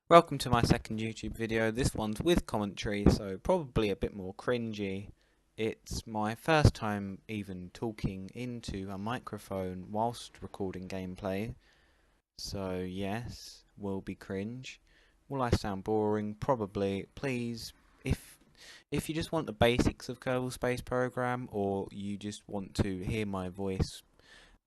Welcome to my second YouTube video. This one's with commentary, so probably a bit more cringy. It's my first time even talking into a microphone whilst recording gameplay, so yes, will be cringe. Will I sound boring? Probably. Please, if you just want the basics of Kerbal Space Program, or you just want to hear my voice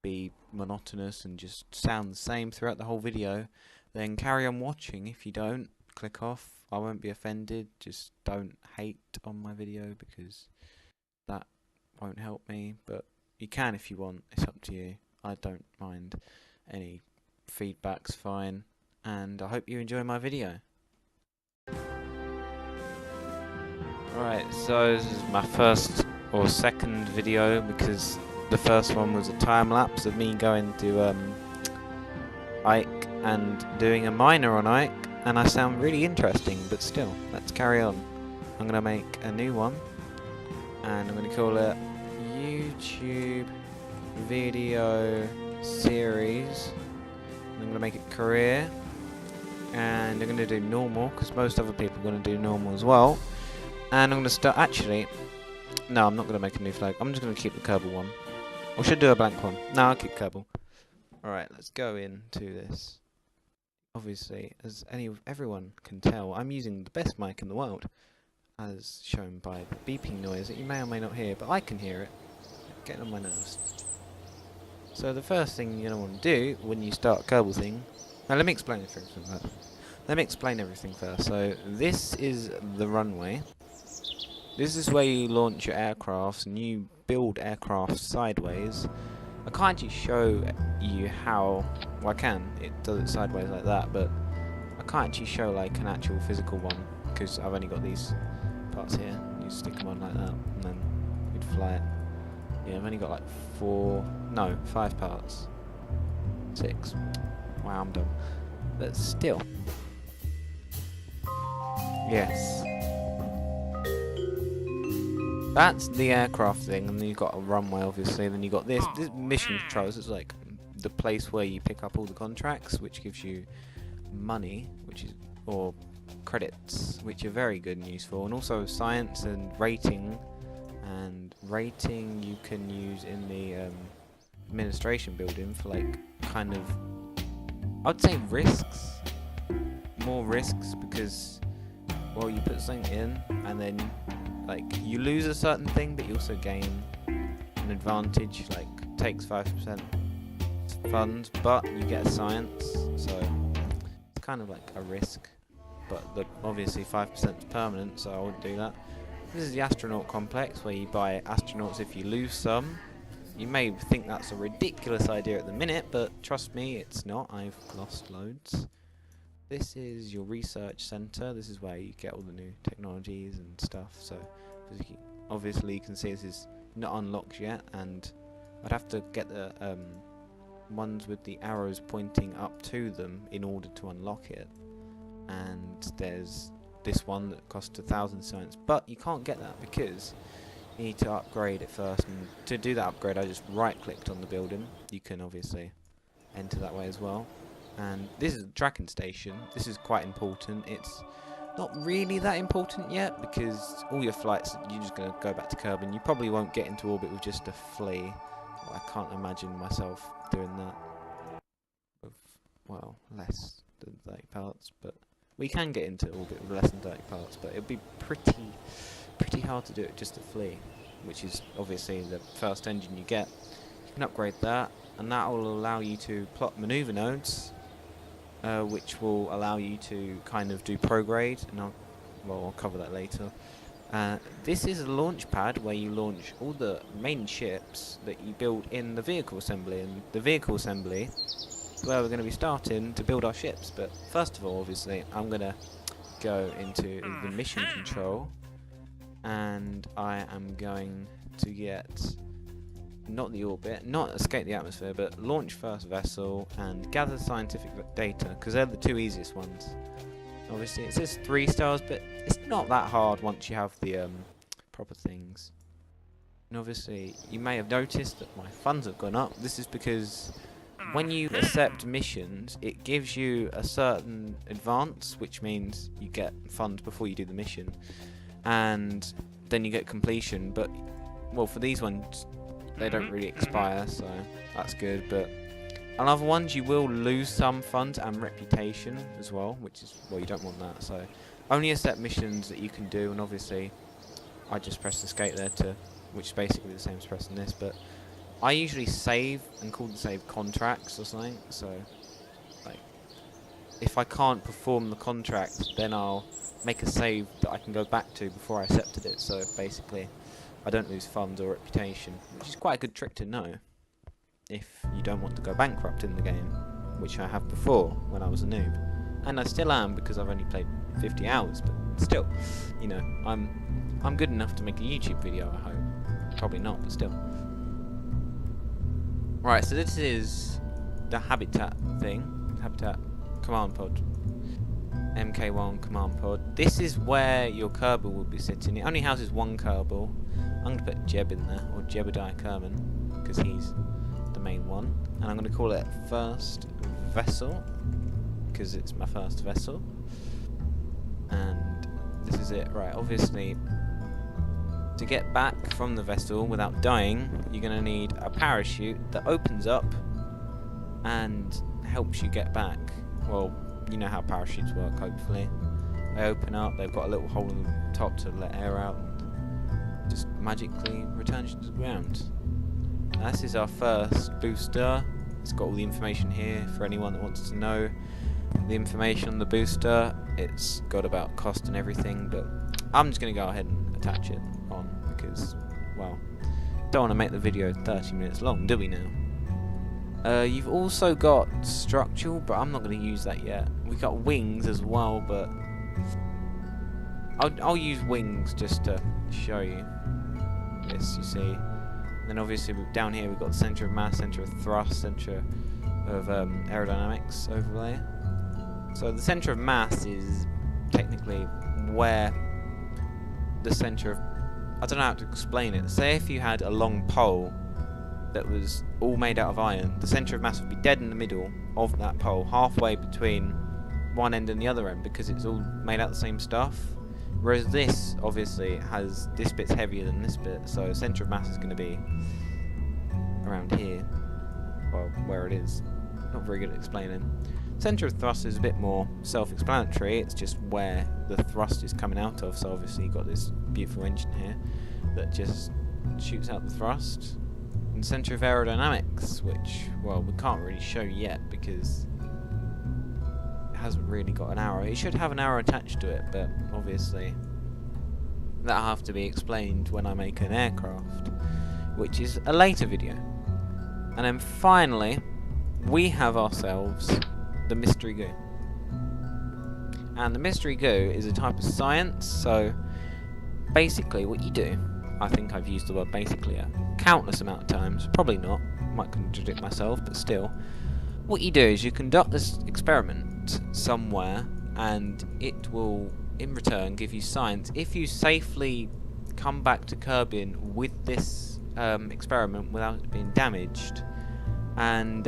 be monotonous and just sound the same throughout the whole video, then carry on watching. If you don't, click off. I won't be offended. Just don't hate on my video because that won't help me. But you can if you want. It's up to you. I don't mind. Any feedback's fine. And I hope you enjoy my video. Right, so this is my first or second video because the first one was a time lapse of me going to Ike and doing a minor on Ike, and I sound really interesting, but still, let's carry on. I'm going to make a new one, and I'm going to call it YouTube Video Series. I'm going to make it career, and I'm going to do normal, because most other people are going to do normal as well. And I'm going to start, actually, no, I'm not going to make a new flag, I'm just going to keep the Kerbal one. Or should I do a blank one? No, I'll keep Kerbal. Alright, let's go into this. Obviously, as everyone can tell, I'm using the best mic in the world, as shown by the beeping noise that you may or may not hear, but I can hear it. Getting on my nerves. So the first thing you're going to want to do when you start a Kerbal thing... Now let me explain everything first. So this is the runway. This is where you launch your aircrafts, and you build aircraft sideways. I can't actually show you how, well I can, it does it sideways like that, but I can't actually show like an actual physical one, because I've only got these parts here. You stick them on like that, and then you'd fly it. Yeah, I've only got like 5 parts. 6. Wow, I'm dumb. But still. Yes. That's the aircraft thing, and then you've got a runway obviously, then you've got this mission controls. It's like the place where you pick up all the contracts, which gives you money, or credits, which are very good and useful, and also science and rating you can use in the administration building for like kind of, I'd say more risks, because well, you put something in and then like you lose a certain thing, but you also gain an advantage, like takes 5% funds, but you get a science, so it's kind of like a risk, but obviously 5% is permanent, so I wouldn't do that. This is the astronaut complex, where you buy astronauts if you lose some. You may think that's a ridiculous idea at the minute, but trust me, it's not. I've lost loads. This is your research center. This is where you get all the new technologies and stuff. So obviously you can see this is not unlocked yet, and I'd have to get the ones with the arrows pointing up to them in order to unlock it. And there's this one that costs 1,000 science, but you can't get that because you need to upgrade it first. And to do that upgrade, I just right-clicked on the building. You can obviously enter that way as well. And this is the tracking station. This is quite important. It's not really that important yet, because all your flights, you're just going to go back to Kerbal, and you probably won't get into orbit with just a flea. Well, I can't imagine myself doing that with, well, less than 30 parts, but we can get into orbit with less than 30 parts, but it'll be pretty hard to do it just a flea, which is obviously the first engine you get. You can upgrade that, and that will allow you to plot maneuver nodes, which will allow you to kind of do prograde, and I'll cover that later. This is a launch pad where you launch all the main ships that you build in the vehicle assembly, and the vehicle assembly is where we're going to be starting to build our ships. But first of all, obviously, I'm going to go into the mission control, and I am going to get not the orbit, not escape the atmosphere, but launch first vessel and gather scientific data, because they're the 2 easiest ones. Obviously it says 3 stars, but it's not that hard once you have the proper things. And obviously you may have noticed that my funds have gone up. This is because when you accept missions, it gives you a certain advance, which means you get funds before you do the mission, and then you get completion. But well, for these ones, they don't really expire, so that's good. But on other ones, you will lose some funds and reputation as well, which is, well, you don't want that. So only accept missions that you can do, and obviously I just press escape there, which is basically the same as pressing this, but I usually save and call the save contracts or something. So like, if I can't perform the contract, then I'll make a save that I can go back to before I accepted it. So basically I don't lose funds or reputation, which is quite a good trick to know if you don't want to go bankrupt in the game, which I have before when I was a noob, and I still am because I've only played 50 hours, but still, you know, I'm good enough to make a YouTube video, I hope. Probably not, but still. Right, so this is the habitat command pod, MK1 command pod. This is where your Kerbal will be sitting. It only houses one Kerbal. I'm going to put Jeb in there, or Jebediah Kerman, because he's the main one. And I'm going to call it first vessel, because it's my first vessel. And this is it. Right, obviously, to get back from the vessel without dying, you're going to need a parachute that opens up and helps you get back. Well, you know how parachutes work, hopefully. They open up, they've got a little hole in the top to let air out, and just magically returns you to the ground. Now, this is our first booster. It's got all the information here for anyone that wants to know the information on the booster. It's got about cost and everything, but I'm just going to go ahead and attach it on because, well, don't want to make the video 30 minutes long, do we now? You've also got structural, but I'm not going to use that yet. We've got wings as well, but I'll use wings just to show you this, you see. And then obviously down here we've got the centre of mass, centre of thrust, centre of aerodynamics overlay. So the centre of mass is technically where the centre of, I don't know how to explain it. Say if you had a long pole that was all made out of iron, the centre of mass would be dead in the middle of that pole, halfway between one end and the other end, because it's all made out of the same stuff. Whereas this obviously has, this bit's heavier than this bit, so centre of mass is going to be around here, well, where it is. Not very good at explaining. Centre of thrust is a bit more self-explanatory. It's just where the thrust is coming out of. So obviously you've got this beautiful engine here that just shoots out the thrust. And centre of aerodynamics, which, well, we can't really show yet because it hasn't really got an arrow. It should have an arrow attached to it, but obviously that'll have to be explained when I make an aircraft, which is a later video. And then finally, we have ourselves the mystery goo. And the mystery goo is a type of science, so basically what you do, I think I've used the word basically a countless amount of times, probably not, might contradict myself, but still. What you do is you conduct this experiment somewhere, and it will, in return, give you science if you safely come back to Kerbin with this experiment without it being damaged. And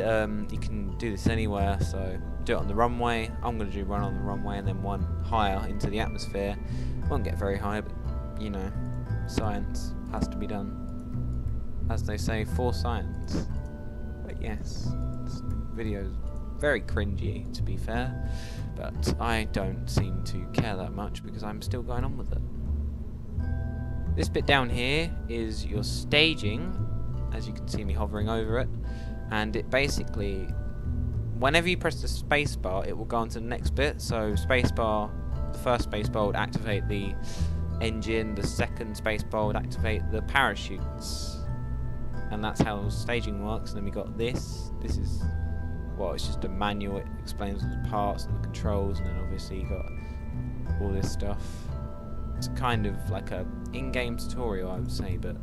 you can do this anywhere, so do it on the runway. I'm going to do one on the runway and then one higher into the atmosphere. Won't get very high, but you know, science has to be done. As they say, for science. But yes, this video's very cringy, to be fair, but I don't seem to care that much because I'm still going on with it. This bit down here is your staging, as you can see me hovering over it. And it basically, whenever you press the spacebar, it will go on to the next bit. So spacebar, the first spacebar would activate the engine, the second spacebar would activate the parachutes. And that's how staging works. And then we got this. This is, well, it's just a manual. It explains all the parts and the controls. And then obviously you got all this stuff. It's kind of like a in-game tutorial, I would say, but,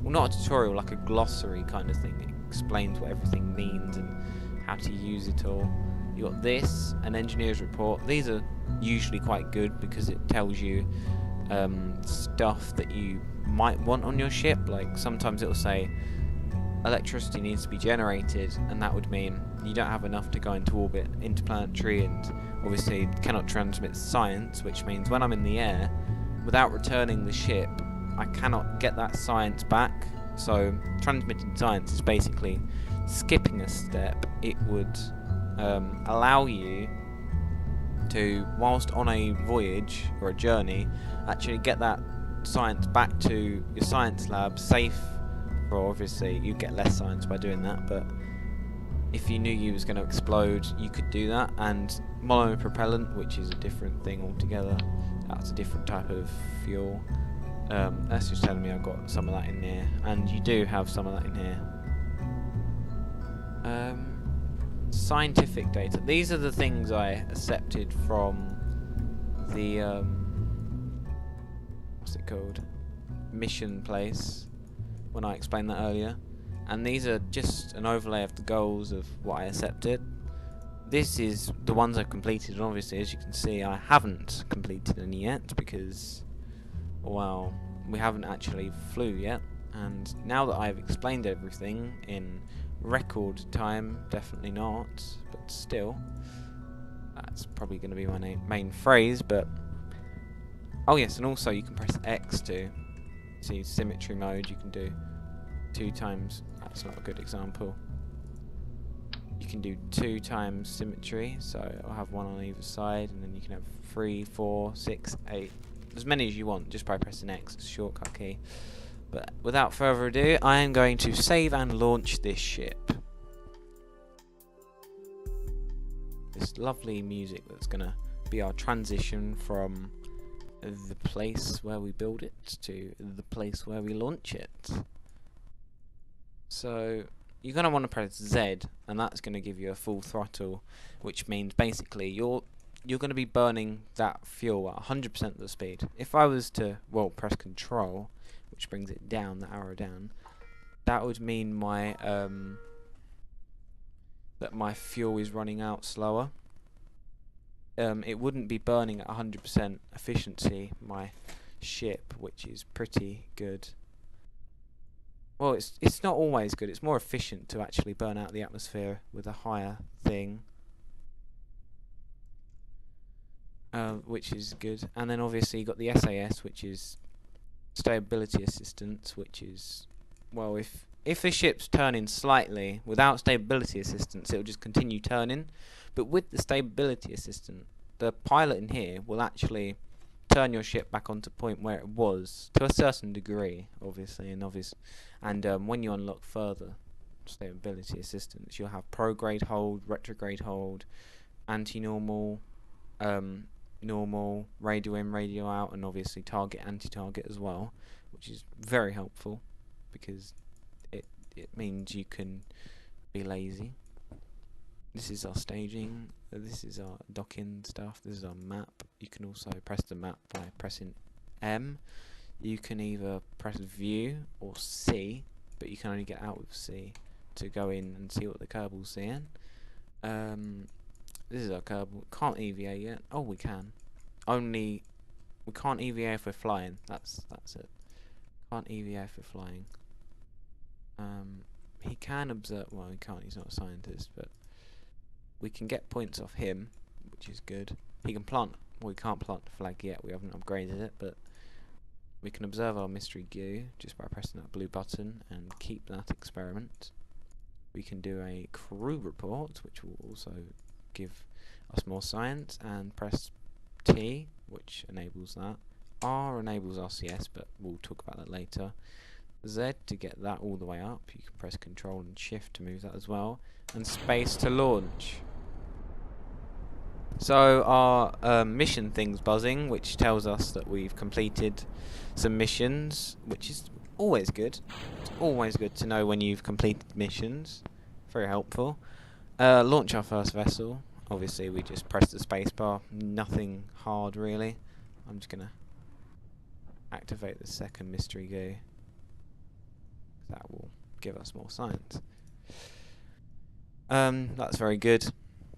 well, not a tutorial, like a glossary kind of thing. It explains what everything means and how to use it all. You got this, an engineer's report. These are usually quite good because it tells you stuff that you might want on your ship. Like sometimes it will say electricity needs to be generated, and that would mean you don't have enough to go into orbit, interplanetary, and obviously cannot transmit science, which means when I'm in the air, without returning the ship, I cannot get that science back. So transmitting science is basically skipping a step. It would allow you to, whilst on a voyage or a journey, actually get that science back to your science lab safe. For obviously you get less science by doing that, but if you knew you was going to explode, you could do that. And monopropellant, which is a different thing altogether, that's a different type of fuel. That's just telling me I've got some of that in here, and you do have some of that in here. Scientific data. These are the things I accepted from the what's it called? Mission place when I explained that earlier. And these are just an overlay of the goals of what I accepted. This is the ones I've completed, and obviously, as you can see, I haven't completed any yet because, well, we haven't actually flew yet. And now that I've explained everything in record time, definitely not, but still, that's probably going to be my main phrase. But oh yes, and also you can press X to see symmetry mode. You can do 2 times. That's not a good example. You can do 2 times symmetry, so I'll have one on either side, and then you can have 3, 4, 6, 8, as many as you want, just by pressing X. It's a shortcut key. But without further ado, I am going to save and launch this ship. This lovely music that's going to be our transition from the place where we build it to the place where we launch it. So you're going to want to press Z, and that's going to give you a full throttle, which means basically you're going to be burning that fuel at 100% of the speed. If I was to, well, press Control, which brings it down, the arrow down, that would mean my that my fuel is running out slower. It wouldn't be burning at 100% efficiency, my ship, which is pretty good. Well, it's not always good. It's more efficient to actually burn out the atmosphere with a higher thing, which is good. And then obviously you got the SAS, which is stability assistance, which is, well, if the ship's turning slightly without stability assistance, it'll just continue turning. But with the stability assistant, the pilot in here will actually turn your ship back onto point where it was to a certain degree, obviously, and when you unlock further stability assistance, you'll have prograde hold, retrograde hold, anti-normal, normal, radio in, radio out, and obviously target, anti-target as well, which is very helpful because it means you can be lazy. This is our staging, this is our docking stuff, this is our map. You can also press the map by pressing M. You can either press view or C, but you can only get out with C to go in and see what the Kerbal's seeing. This is our Kerbal. Can't EVA yet. Oh, we can. Only we can't EVA if we're flying. That's it. Can't EVA if we're flying. He can observe. Well, he can't. He's not a scientist, but we can get points off him, which is good. He can plant. Well, we can't plant the flag yet. We haven't upgraded it, but we can observe our mystery goo just by pressing that blue button and keep that experiment. We can do a crew report, which will also give us more science, and press T, which enables that. R enables RCS, but we'll talk about that later. Z to get that all the way up. You can press Control and Shift to move that as well, and space to launch. So our mission thing's buzzing, which tells us that we've completed some missions, which is always good. It's always good to know when you've completed missions. Very helpful. Launch our first vessel. Obviously we just press the spacebar. Nothing hard really. I'm just gonna activate the second mystery goo. That will give us more science. That's very good.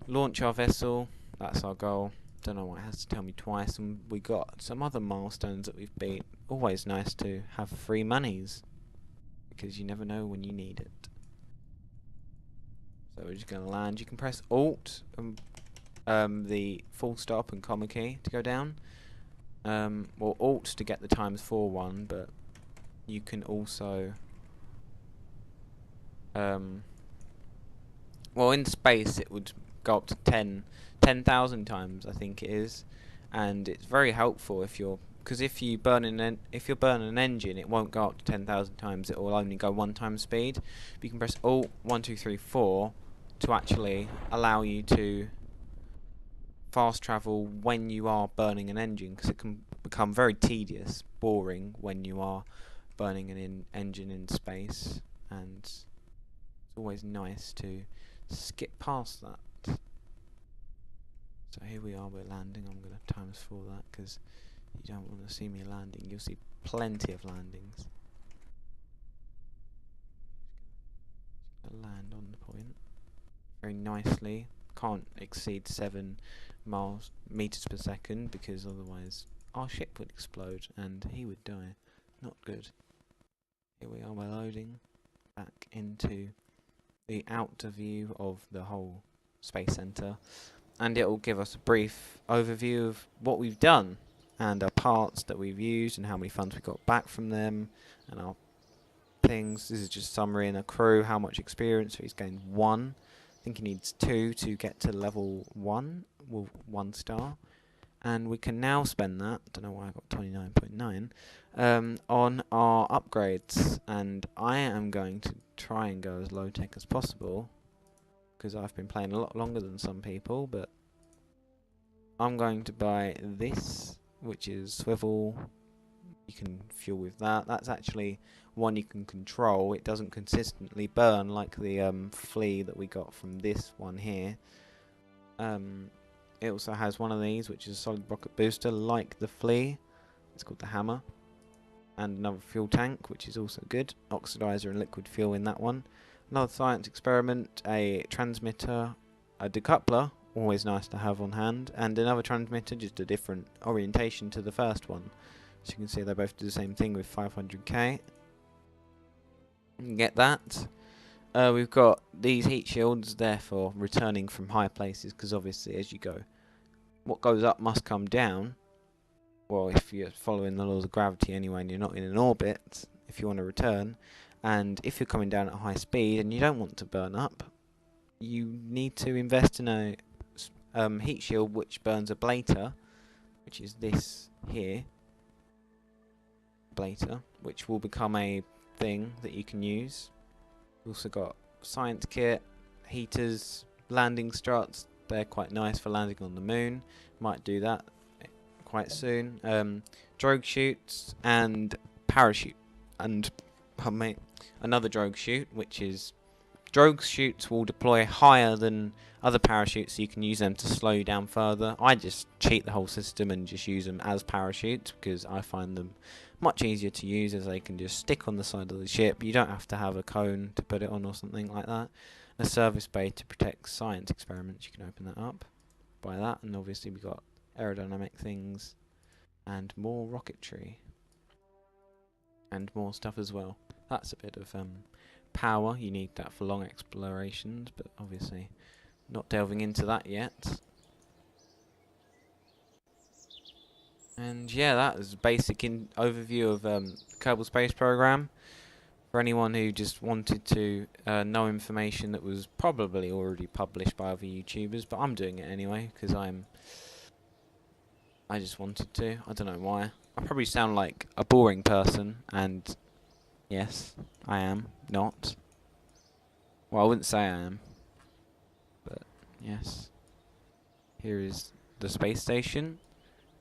Launch our vessel. That's our goal. Don't know why it has to tell me twice. And we got some other milestones that we've beat. Always nice to have free monies, because you never know when you need it. So we're just going to land. You can press Alt and the full stop and comma key to go down. Or Alt to get the ×4 one, but you can also well, in space it would go up to 10,000 times, I think it is, and it's very helpful if you're, because if you're burning an engine, it won't go up to 10,000 times. It will only go 1 time speed. But you can press Alt 1 2 3 4 to actually allow you to fast travel when you are burning an engine, because it can become very tedious, boring when you are burning an engine in space, and it's always nice to skip past that. So here we are, we're landing. I'm going to ×4 that because you don't want to see me landing. You'll see plenty of landings. Land on the point very nicely. Can't exceed 7 meters per second, because otherwise our ship would explode and he would die. Not good. Here we are, we're loading back into the outer view of the whole space center, and it will give us a brief overview of what we've done and our parts that we've used and how many funds we got back from them and our things. This is just a summary and a crew, how much experience. So he's gained 1. I think he needs 2 to get to level 1, well, 1 star. And we can now spend that, don't know why I got 29.9, on our upgrades. And I am going to try and go as low tech as possible, because I've been playing a lot longer than some people, but I'm going to buy this, which is swivel. You can fuel with that. That's actually one you can control. It doesn't consistently burn like the flea that we got from this one here. It also has one of these, which is a solid rocket booster, like the flea. It's called the hammer. And another fuel tank, which is also good. Oxidizer and liquid fuel in that one. Another science experiment, a transmitter, a decoupler, always nice to have on hand, and another transmitter, just a different orientation to the first one. So you can see they both do the same thing with 500k. You can get that. We've got these heat shields there for returning from high places, because obviously as you go, what goes up must come down. Well, if you're following the laws of gravity anyway and you're not in an orbit, if you want to return, and if you're coming down at high speed and you don't want to burn up, you need to invest in a heat shield which burns a ablator, which is this here, ablator, which will become a thing that you can use. We've also got science kit, heaters, landing struts. They're quite nice for landing on the moon. Might do that quite soon. Drogue chutes and parachute, and another drogue chute, which is drogue chutes will deploy higher than other parachutes, so you can use them to slow you down further. I just cheat the whole system and just use them as parachutes, because I find them much easier to use, as they can just stick on the side of the ship. You don't have to have a cone to put it on or something like that. A service bay to protect science experiments, you can open that up, buy that, and obviously we got aerodynamic things and more rocketry and more stuff as well. That's a bit of power. You need that for long explorations, but obviously not delving into that yet. And yeah, that is a basic overview of Kerbal Space Program. For anyone who just wanted to know information that was probably already published by other YouTubers, but I'm doing it anyway because I just wanted to. I don't know why. I probably sound like a boring person, and yes, I am not. Well, I wouldn't say I am, but yes. Here is the space station.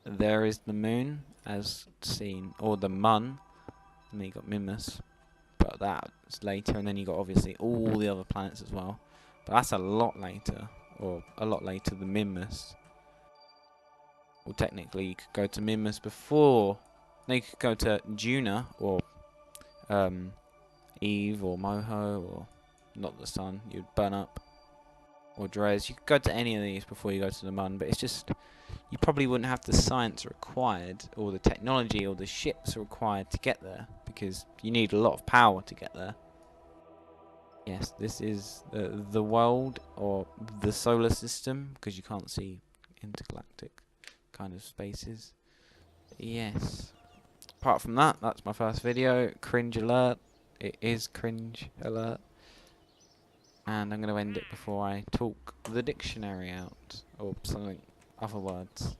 There is the moon, as seen, or the mun. And then you got Mimas, but that's later. And then you got obviously all the other planets as well, but that's a lot later, or a lot later than Mimas. Well, technically, you could go to Mimas before. No, you could go to Juna or Eve or Moho, or not the sun. You'd burn up, or Dres. You could go to any of these before you go to the Mun, but it's just you probably wouldn't have the science required, or the technology, or the ships required to get there, because you need a lot of power to get there. Yes, this is the world or the solar system, because you can't see intergalactic kind of spaces. Yes. Apart from that, that's my first video. Cringe alert. It is cringe alert. And I'm going to end it before I talk the dictionary out, or something, other words.